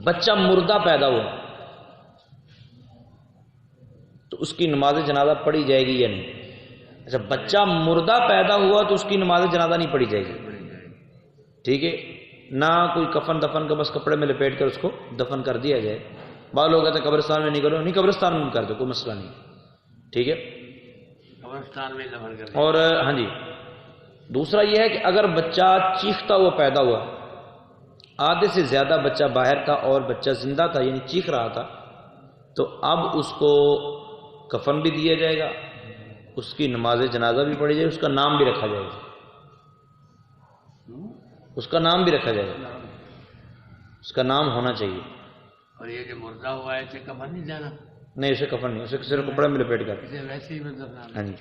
بچہ مردہ پیدا ہوا تو اس کی نماز جنازہ پڑھی جائے گی یا نہیں؟ اچھا، بچہ مردہ پیدا ہوا تو اس کی نماز جنازہ نہیں پڑھی جائے گی، ٹھیک ہے؟ نہ کوئی کفن دفن کا، بس کپڑے میں لپیٹ کر اس کو دفن کر دیا جائے۔ بعض لوگ کہتے ہیں قبرستان میں نہیں کرو، نہیں، قبرستان میں کر دو، کوئی مسئلہ نہیں، ٹھیک ہے؟ قبرستان میں دفن کر دیا۔ اور ہاں جی، دوسرا یہ ہے کہ اگر بچہ چیختا ہوا پیدا ہوا، آدھے سے زیادہ بچہ باہر تھا اور بچہ زندہ تھا، یعنی چیخ رہا تھا، تو اب اس کو کفن بھی دیا جائے گا، اس کی نماز جنازہ بھی پڑھی جائے گی، اس کا نام بھی رکھا جائے گا، اس کا نام بھی رکھا جائے گا، اس کا نام ہونا چاہیے۔ اور یہ جو مردہ ہوا ہے اسے کفن نہیں دینا؟ نہیں، اسے کفن نہیں، اسے صرف کپڑے میں لپیٹ کر، اسے ویسے ہی مطلب ہاں جی۔